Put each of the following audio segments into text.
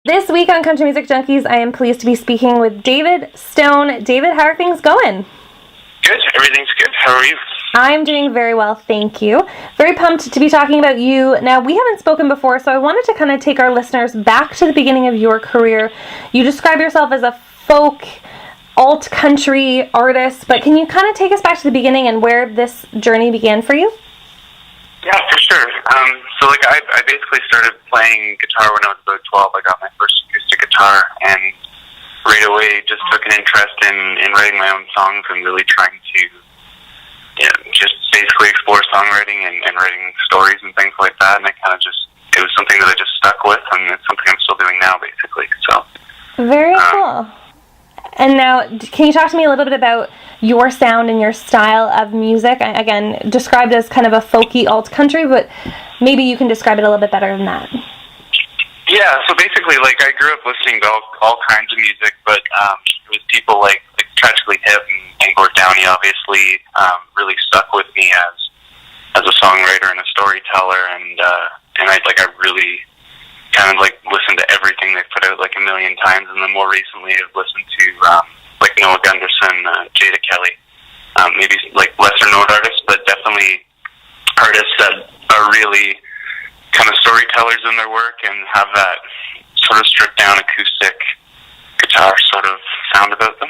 This week on Country Music Junkies, I am pleased to be speaking with David Stone. David, how are things going? Good. Everything's good. How are you? I'm doing very well, thank you. Very pumped to be talking about you. Now, we haven't spoken before, so I wanted to kind of take our listeners back to the beginning of your career. You describe yourself as a folk, alt-country artist, but can you kind of take us back to the beginning and where this journey began for you? Yeah, for sure. I basically started playing guitar when I was about 12. I got my first acoustic guitar, and right away just took an interest in writing my own songs and really trying to just basically explore songwriting and writing stories and things like that. And it was something that I just stuck with, and it's something I'm still doing now, basically. So very cool. And now, can you talk to me a little bit about your sound and your style of music? Again, described as kind of a folky alt-country, but maybe you can describe it a little bit better than that. Yeah, so basically, I grew up listening to all kinds of music, but it was people like Tragically Hip and Gord Downey, obviously, really stuck with me as a songwriter and a storyteller, and I really kind of listened to everything they put out a million times, and then more recently I've listened to Noah Gunderson, Jada Kelly, maybe lesser known artists, but definitely artists that are really kind of storytellers in their work and have that sort of stripped down acoustic guitar sort of sound about them.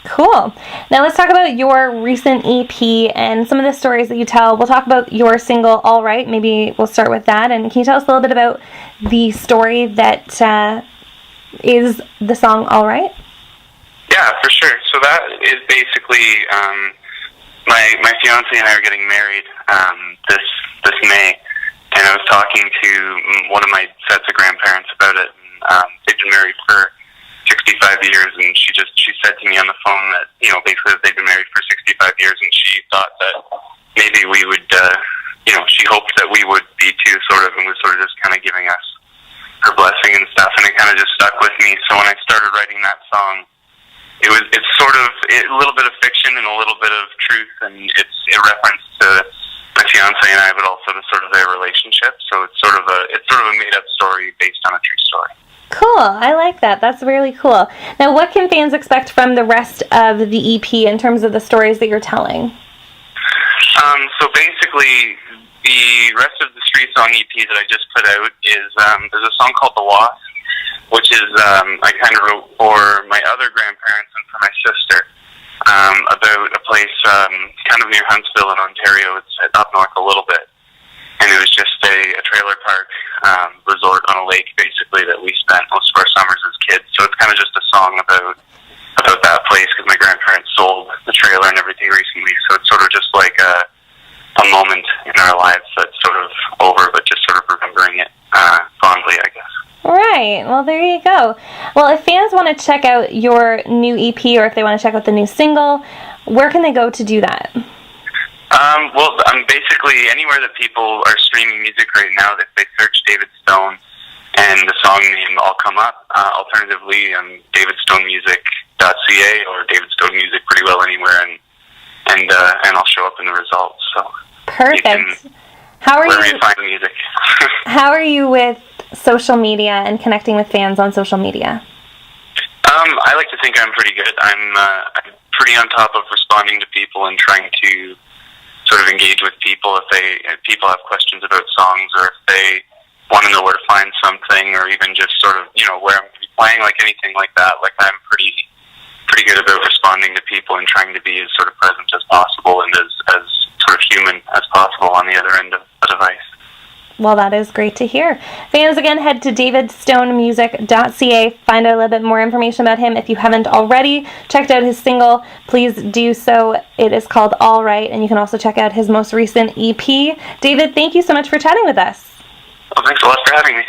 Cool. Now let's talk about your recent EP and some of the stories that you tell. We'll talk about your single, All Right. Maybe we'll start with that. And can you tell us a little bit about the story that is the song All Right? Yeah, for sure. So that is basically my fiance and I are getting married this May, and I was talking to one of my sets of grandparents about it. And, they've been married for 65 years, and she said to me on the phone that basically that they've been married for 65 years, and she thought that maybe we would she hoped that we would be too, sort of, and was sort of just kind of giving us her blessing and stuff, and it kind of just stuck with me. So when I started writing that song, it's sort of a little bit of fiction and a little bit of truth, and it's a reference to my fiance and I, but also to sort of their relationship. So it's sort of a made up story based on a true story. Cool. I like that. That's really cool. Now, what can fans expect from the rest of the EP in terms of the stories that you're telling? So basically, the rest of the 3-song EP that I just put out is there's a song called The Lost, which is I kind of wrote for my other grandparents and for my sister about a place kind of near Huntsville in Ontario. It's up north a little bit. And it was just a trailer park resort on a lake, basically, that we spent most of our summers as kids. So it's kind of just a song about that place, because my grandparents sold the trailer and everything recently. So it's sort of just like a moment in our lives that's sort of over, but just sort of remembering it fondly, I guess. Right. Well, there you go. Well, if fans want to check out your new EP, or if they want to check out the new single, where can they go to do that? Basically anywhere that people are streaming music right now, if they search David Stone and the song name, I'll come up. Alternatively, davidstonemusic.ca or David Stone Music pretty well anywhere, and I'll show up in the results. So perfect. Wherever you find music. How are you with social media and connecting with fans on social media? I like to think I'm pretty good. I'm pretty on top of responding to people and trying to sort of engage with people if people have questions about songs, or if they want to know where to find something, or even just sort of where I'm going to be playing, anything like that. I'm pretty good about responding to people and trying to be as sort of present as possible and as sort of human as possible on the other end of a device. Well, that is great to hear. Fans, again, head to davidstonemusic.ca. Find out a little bit more information about him. If you haven't already checked out his single, please do so. It is called All Right, and you can also check out his most recent EP. David, thank you so much for chatting with us. Well, thanks a lot for having me.